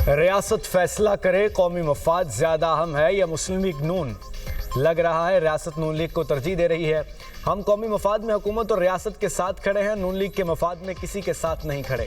रियासत फैसला करे, कौमी मफाद ज़्यादा अहम है या मुस्लिम लीग नून? लग रहा है रियासत नून लीग को तरजीह दे रही है। हम कौमी मफाद में हुकूमत और रियासत के साथ खड़े हैं, नून लीग के मफाद में किसी के साथ नहीं खड़े।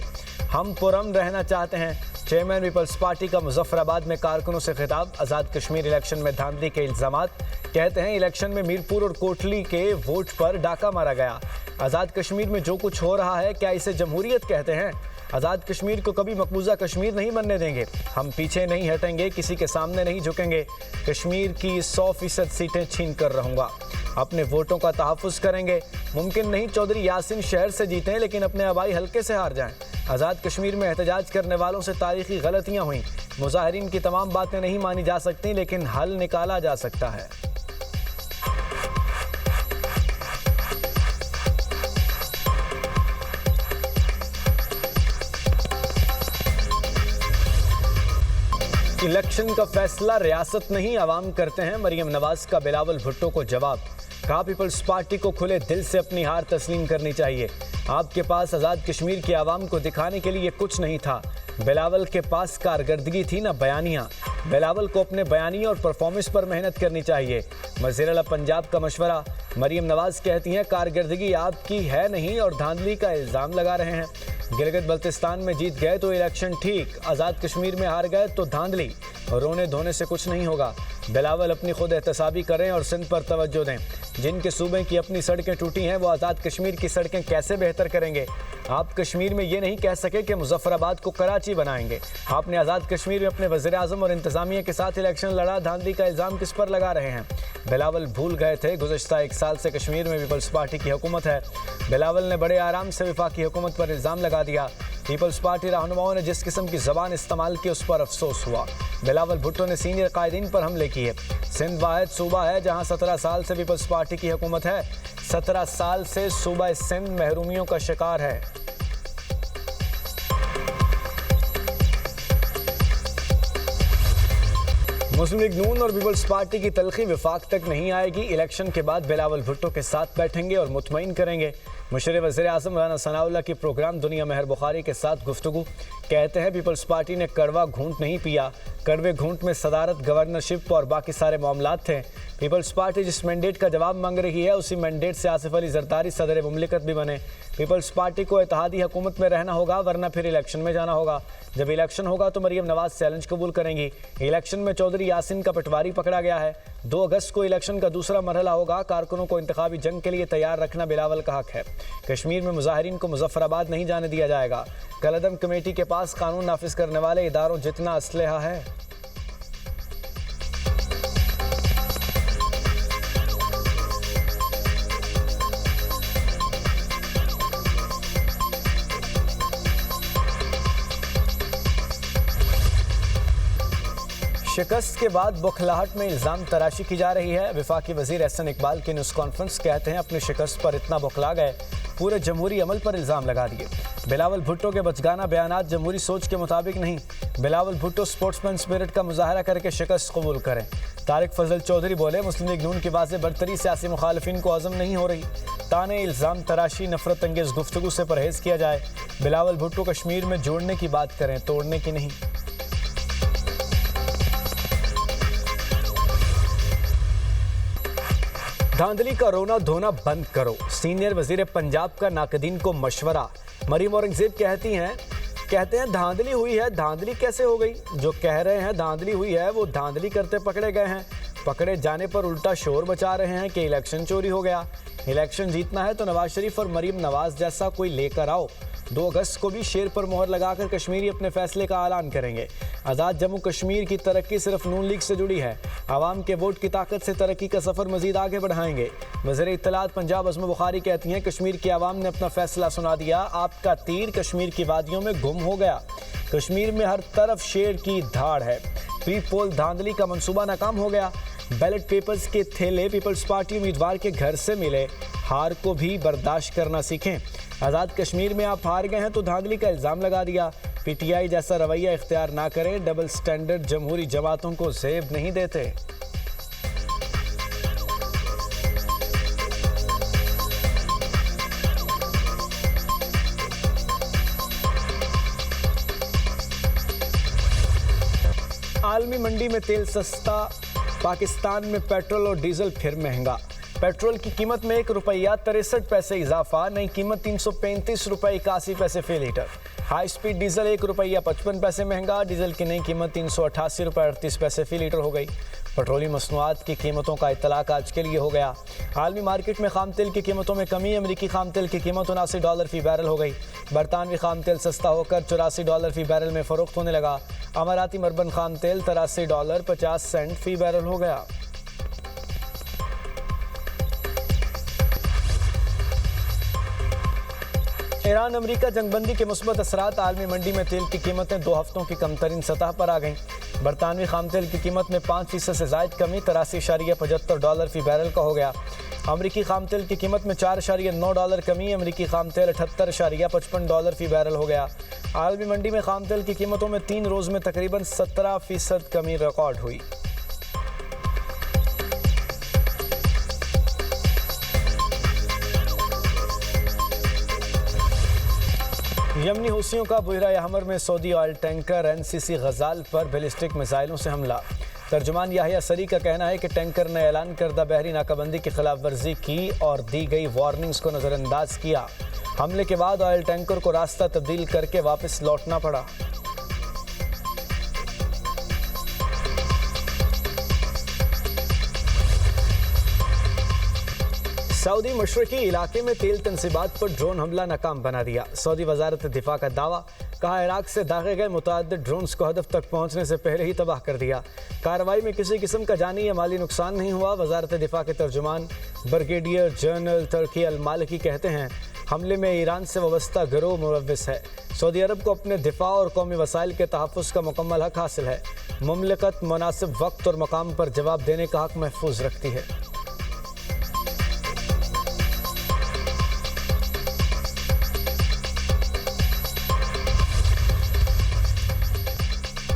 हम पुरअमन रहना चाहते हैं। चेयरमैन पीपल्स पार्टी का मुजफ्फराबाद में कारकुनों से खिताब। आज़ाद कश्मीर इलेक्शन में धांधली के इल्ज़ामात। कहते हैं इलेक्शन में मीरपुर और कोटली के वोट पर डाका मारा गया। आज़ाद कश्मीर में जो कुछ हो रहा है, क्या इसे जमहूरियत कहते हैं? आज़ाद कश्मीर को कभी मकबूजा कश्मीर नहीं बनने देंगे। हम पीछे नहीं हटेंगे, किसी के सामने नहीं झुकेंगे। कश्मीर की 100% सीटें छीन कर रहूँगा। अपने वोटों का तहफ़्फ़ुज़ करेंगे। मुमकिन नहीं चौधरी यासिन शहर से जीतें लेकिन अपने आबाई हल्के से हार जाएं। आज़ाद कश्मीर में एहतजाज करने वालों से तारीखी गलतियाँ हुई। मुजाहिरीन की तमाम बातें नहीं मानी जा सकती लेकिन हल निकाला जा सकता है। इलेक्शन का फैसला रियासत नहीं अवाम करते हैं, मरियम नवाज का बिलावल भुट्टो को जवाब। कहा पीपल्स पार्टी को खुले दिल से अपनी हार तस्लीम करनी चाहिए। आपके पास आज़ाद कश्मीर की आवाम को दिखाने के लिए कुछ नहीं था। बिलावल के पास कारकर्दगी थी ना बयानियाँ। बिलावल को अपने बयानिया और परफॉर्मेंस पर मेहनत करनी चाहिए। वज़ीर आला पंजाब का मशवरा। मरियम नवाज कहती हैं कारकर्दगी आपकी है नहीं और धांधली का इल्ज़ाम लगा रहे हैं। गिलगित बल्तिस्तान में जीत गए तो इलेक्शन ठीक, आज़ाद कश्मीर में हार गए तो धांधली। रोने धोने से कुछ नहीं होगा। बिलावल अपनी खुद एहतसाबी करें और सिंध पर तवज्जो दें। जिनके सूबे की अपनी सड़कें टूटी हैं वो आज़ाद कश्मीर की सड़कें कैसे बेहतर करेंगे? आप कश्मीर में ये नहीं कह सके कि मुजफ्फराबाद को कराची बनाएंगे। आपने आज़ाद कश्मीर में अपने वज़ीर आज़म और इंतज़ामिया के साथ इलेक्शन लड़ा, धांधली का इल्ज़ाम किस पर लगा रहे हैं? बिलावल भूल गए थे गुज़श्ता 1 साल से कश्मीर में पीपल्स पार्टी की हुकूमत है। बिलावल ने बड़े आराम से वफाकी हुकूमत पर इल्ज़ाम लगा दिया। पीपल्स पार्टी रहनुमाओं ने जिस किस्म की ज़बान इस्तेमाल की उस पर अफसोस हुआ। बिलावल भुट्टो ने सीनियर कायदीन पर हमले किए। सिंध वाहिद सूबा है जहां 17 साल से पीपल्स पार्टी की हुकूमत है। 17 साल से सूबा सिंध महरूमियों का शिकार है। मुस्लिम लीग नून और पीपल्स पार्टी की तलखी विफाक तक नहीं आएगी। इलेक्शन के बाद बिलावल भुट्टो के साथ बैठेंगे और मुतमईन करेंगे। मुशर्रफ वज़ीर आज़म राना सनाउल्लाह की प्रोग्राम दुनिया मेहर बुखारी के साथ गुफ्तगू। कहते हैं पीपल्स पार्टी ने कड़वा घूंट नहीं पिया, कड़वे घूंट में सदारत, गवर्नरशिप और बाकी सारे मामलात थे। पीपल्स पार्टी जिस मैंडेट का जवाब मांग रही है उसी मैंडेट से आसिफ अली जरदारी सदर मुमलिकत भी बने। पीपल्स पार्टी को इत्तेहादी हुकूमत में रहना होगा वरना फिर इलेक्शन में जाना होगा। जब इलेक्शन होगा तो मरियम नवाज चैलेंज कबूल करेंगी। इलेक्शन में चौधरी यासिन का पटवारी पकड़ा गया है। 2 अगस्त को इलेक्शन का दूसरा मरहला होगा। कारकुनों को इंतखाबी जंग के लिए तैयार रखना बिलावल का हक है। कश्मीर में मुजाहिरीन को मुजफ्फराबाद नहीं जाने दिया जाएगा। कलअदम कमेटी के पास कानून नाफिज करने वाले इदारों जितना असलहा है। शिकस्त के बाद बुखलाहट में इल्ज़ाम तराशी की जा रही है। वफाकी वज़ीर एहसन इकबाल की न्यूज़ कॉन्फ्रेंस। कहते हैं अपनी शिकस्त पर इतना बुखला गए, पूरे जमहूरी अमल पर इल्ज़ाम लगा दिए। बिलावल भुट्टो के बचगाना बयानात जमहूरी सोच के मुताबिक नहीं। बिलावल भुट्टो स्पोर्ट्समैन स्पिरिट का मुजाहरा करके शिकस्त कबूल करें। तारिक फजल चौधरी बोले मुस्लिम लीग नून की वाज़ेह बरतरी सियासी मुखालिफिन को हज़म नहीं हो रही। ताने, इल्ज़ाम तराशी, नफरत अंगेज़ गुफ्तगू से परहेज़ किया जाए। बिलावल भुट्टो कश्मीर में जोड़ने की बात करें, तोड़ने की नहीं। धांधली का रोना धोना बंद करो, सीनियर वजीर पंजाब का नाकदीन को मशवरा। मरियम औरंगजेब कहते हैं धांधली हुई है। धांधली कैसे हो गई? जो कह रहे हैं धांधली हुई है वो धांधली करते पकड़े गए हैं। पकड़े जाने पर उल्टा शोर मचा रहे हैं कि इलेक्शन चोरी हो गया। इलेक्शन जीतना है तो नवाज शरीफ और मरियम नवाज जैसा कोई लेकर आओ। 2 अगस्त को भी शेर पर मोहर लगाकर कश्मीरी अपने फैसले का ऐलान करेंगे। आज़ाद जम्मू कश्मीर की तरक्की सिर्फ नून लीग से जुड़ी है। आवाम के वोट की ताकत से तरक्की का सफ़र मजीद आगे बढ़ाएंगे। वज़ीर इत्तलात पंजाब अज़्मा बुखारी कहती हैं कश्मीर की आवाम ने अपना फैसला सुना दिया। आपका तीर कश्मीर की वादियों में गुम हो गया। कश्मीर में हर तरफ शेर की धाड़ है। प्री पोल धांधली का मंसूबा नाकाम हो गया। बैलेट पेपर्स के थैले पीपल्स पार्टी उम्मीदवार के घर से मिले। हार को भी बर्दाश्त करना सीखें। आज़ाद कश्मीर में आप हार गए हैं तो धांधली का इल्ज़ाम लगा दिया। पीटीआई जैसा रवैया इख्तियार ना करें। डबल स्टैंडर्ड जमहूरी जमातों को ज़ेब नहीं देते। आलमी मंडी में तेल सस्ता, पाकिस्तान में पेट्रोल और डीजल फिर महंगा। पेट्रोल की कीमत में ₹1.63 इजाफा, नई कीमत ₹335.81 फी लीटर। हाई स्पीड डीजल ₹1.55 महंगा, डीजल की नई कीमत ₹388.38 फी लीटर हो गई। पेट्रोलियम मसनूआत की कीमतों का इतलाक आज के लिए हो गया। आलमी मार्केट में खाम तेल की कीमतों में कमी, अमरीकी खाम तेल की कीमत $79 फी बैरल हो गई। बरतानवी खाम तेल सस्ता होकर $84 फी बैरल में फरोख्त होने लगा। अमाराती मरबन खाम तेल $83.50 फी बैरल हो गया। ईरान अमेरिका जंगबंदी के मुस्बत असरात, आलमी मंडी में तेल की कीमतें 2 हफ्तों की कमतरीन सतह पर आ गईं। बरतानवी खाम तेल की कीमत में 5% से जायद कमी, $83.75 फी बैरल का हो गया। अमरीकी खाम तेल की कीमत में $4.9 कमी, अमरीकी खाम तेल $78.55 फी बैरल हो गया। आलमी मंडी में खाम तेल की कीमतों में 3 रोज़ में तकरीबन 17% कमी रिकॉर्ड हुई। यमनी हूसियों का बुहरा यहमर में सऊदी ऑयल टैंकर एनसीसी गजाल पर बैलिस्टिक मिसाइलों से हमला। तर्जुमान याहिया सरी का कहना है कि टैंकर ने ऐलान करदा बहरी नाकाबंदी की खिलाफ वर्जी की और दी गई वार्निंग्स को नज़रअंदाज किया। हमले के बाद ऑयल टैंकर को रास्ता तब्दील करके वापस लौटना पड़ा। सऊदी मशरकी इलाके में तेल तनसीबात पर ड्रोन हमला नाकाम बना दिया। सऊदी वजारत दिफा का दावा, कहा इराक से दागे गए मुतअद्दिद ड्रोन्स को हदफ तक पहुंचने से पहले ही तबाह कर दिया। कार्रवाई में किसी किस्म का जानी या माली नुकसान नहीं हुआ। वजारत दिफा के तर्जुमान ब्रिगेडियर जनरल तुर्की अल मालिकी कहते हैं, हमले में ईरान से वाबस्ता गिरोह मुलव्विस है। सऊदी अरब को अपने दिफा और कौमी वसाइल के तहफ़्फ़ुज़ का मुकम्मल हक हासिल है। मुमलिकत मुनासिब वक्त और मकाम पर जवाब देने का हक महफूज रखती है।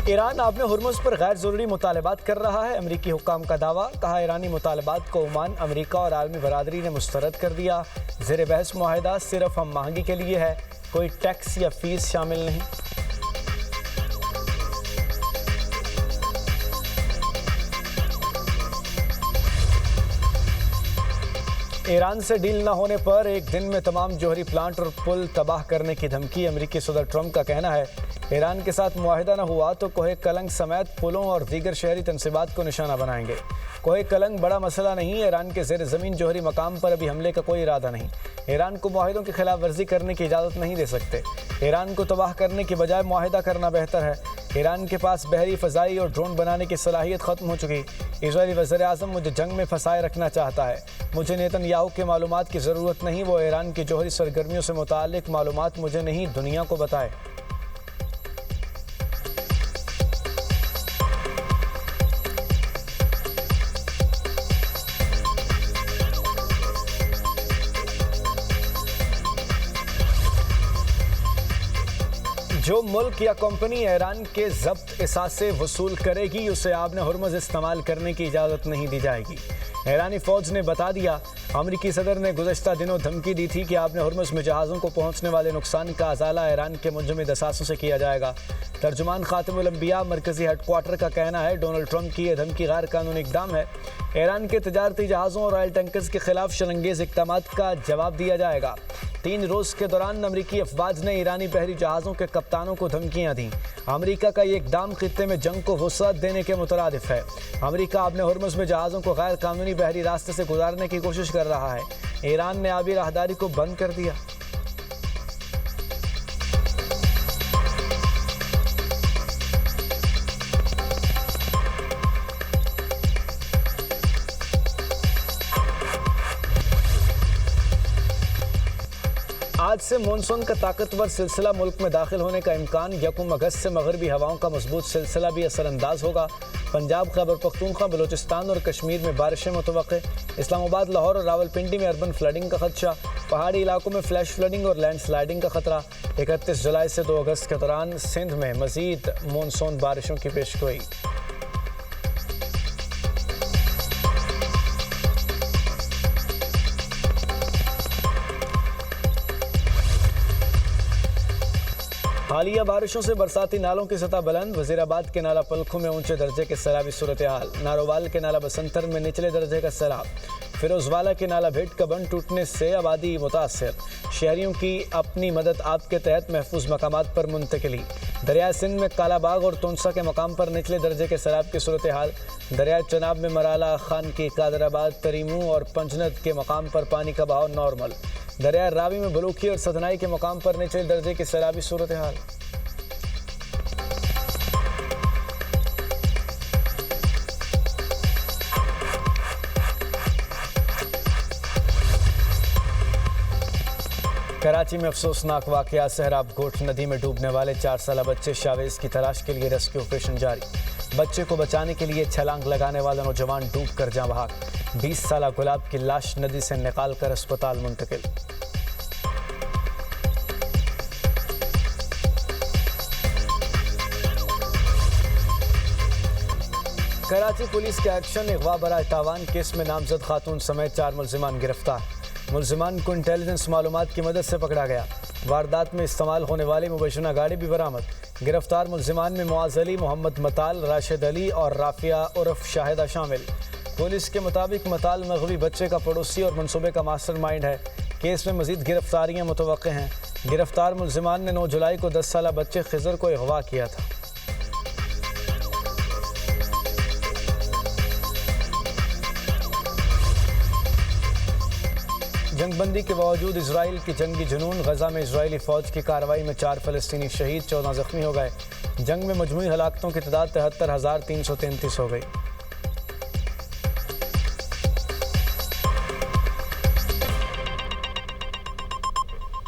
ईरान आबे हुर्मुज़ पर गैर ज़रूरी मुतालबात कर रहा है। अमरीकी हुक्काम का दावा, कहा ईरानी मुतालबात को ओमान, अमरीका और आलमी बरादरी ने मुस्तरद कर दिया। ज़ेर बहस मुआहिदा सिर्फ हम महंगी के लिए है, कोई टैक्स या फीस शामिल नहीं। ईरान से डील न होने पर एक दिन में तमाम जोहरी प्लांट और पुल तबाह करने की धमकी। अमरीकी सदर ट्रंप का कहना है, ईरान के साथ मुआहिदा न हुआ तो कोहे कलंग समेत पुलों और दीगर शहरी तनसीबात को निशाना बनाएंगे। कोहे कलंग बड़ा मसला नहीं, ईरान के ज़ेर ज़मीन जोहरी मकाम पर अभी हमले का कोई इरादा नहीं। ईरान को मुआहिदों की खिलाफ वर्जी करने की इजाज़त नहीं दे सकते। ईरान को तबाह करने की बजाय मुआहिदा करना बेहतर है। ईरान के पास बहरी, फ़ज़ाई और ड्रोन बनाने की सलाहियत ख़त्म हो चुकी। इज़राइली वज़ीर आज़म मुझे जंग में फंसाए रखना चाहता है। मुझे नेतन्याहू के मालूमात की ज़रूरत नहीं, वो ईरान की जोहरी सरगर्मियों से मुताल्लिक़ मालूमात मुझे नहीं, दुनिया को बताए। जो मुल्क या कंपनी ईरान के ज़ब्त एसासे वसूल करेगी, उसे आबने हुर्मुज़ इस्तेमाल करने की इजाज़त नहीं दी जाएगी। ईरानी फ़ौज ने बता दिया। अमरीकी सदर ने गुज़श्ता दिनों धमकी दी थी कि आबने हुर्मुज़ में जहाज़ों को पहुँचने वाले नुकसान का अज़ाला ईरान के मुंजमद असासों से किया जाएगा। तर्जुमान ख़ातिमुल अंबिया मरकज़ी हेडक्वार्टर का कहना है, डोनाल्ड ट्रंप की यह धमकी गैर कानूनी इक़दाम है। ईरान के तजारती जहाज़ों और ऑयल टैंकर्स के खिलाफ शरंगेज़ इक़दामात का जवाब दिया जाएगा। 3 रोज़ के दौरान अमरीकी अफवाज ने ईरानी बहरी जहाज़ों के कप्तानों को धमकियां दी। अमरीका का ये इक़दाम खित्ते में जंग को वसअत देने के मुतरादिफ है। अमरीका आबने हुर्मुज़ में जहाज़ों को गैर कानूनी बहरी रास्ते से गुजारने की कोशिश कर रहा है। ईरान ने आबी राहदारी को बंद कर दिया। आज से मानसून का ताकतवर सिलसिला मुल्क में दाखिल होने का इम्कान। 1 अगस्त से मगरबी हवाओं का मजबूत सिलसिला भी असरअंदाज होगा। पंजाब, खैबर पख्तूनख्वा, बलूचिस्तान और कश्मीर में बारिशें मुतवक्के। इस्लामाबाद, लाहौर और रावलपिंडी में अर्बन फ्लडिंग का खदशा। पहाड़ी इलाकों में फ्लैश फ्लडिंग और लैंड स्लाइडिंग का खतरा। 31 जुलाई से 2 अगस्त के दौरान सिंध में मजीद मानसून बारिशों की पेशगोई। हालिया बारिशों से बरसाती नालों की सतह बुलंद। वजीराबाद के नाला पलखू में ऊंचे दर्जे के सैलाबी सूरत हाल। नारोवाल के नाला बसंतर में निचले दर्जे का सैलाब। फिरोजवाला के नाला भेट का बंद टूटने से आबादी मुतासर। शहरियों की अपनी मदद आपके तहत महफूज मकामात पर मुंतकिली। दरिया सिंध में कालाबाग और तोनसा के मकाम पर निचले दर्जे के सैलाब की सूरत हाल। दरिया चनाब में मराला, खान की, कादराबाद, तरीमू और पंजनद के मकाम पर पानी का बहाव नॉर्मल। दरिया रावी में बलूखी और सदनाई के मकाम पर निचले दर्जे की सैलाबी सूरत हाल। कराची में अफसोसनाक वाकया। सहराब घोट नदी में डूबने वाले 4 साला बच्चे शावेज की तलाश के लिए रेस्क्यू ऑपरेशन जारी। बच्चे को बचाने के लिए छलांग लगाने वाला नौजवान डूब कर जाँ बहाक। 20 साला गुलाब की लाश नदी से निकाल कर अस्पताल मुंतकिल। कराची पुलिस के एक्शन। अगवा बराए तावान केस में नामजद खातून समेत 4 मुलजिमान गिरफ्तार। मुलजिमान को इंटेलिजेंस मालूमात की मदद से पकड़ा गया। वारदात में इस्तेमाल होने वाली मुबैशना गाड़ी भी बरामद। गिरफ्तार मुलजिमान में मुआज़ अली, मोहम्मद मताल, राशिद अली और राफिया उर्फ शाहिदा शामिल। पुलिस के मुताबिक मताल मगवी बच्चे का पड़ोसी और मंसूबे का मास्टरमाइंड है। केस में मजीद गिरफ्तारियाँ मुतवक्के हैं। गिरफ्तार मुलजिमान ने 9 जुलाई को 10 साला बच्चे खिजर को अगवा किया था। जंगबंदी के बावजूद इसराइल की जंगी जुनून। गजा में इजरायली फ़ौज की कार्रवाई में 4 फ़लस्तीनी शहीद, 14 ज़ख्मी हो गए। जंग में मजमूई हलाकतों की तादाद 73,333 हो गई।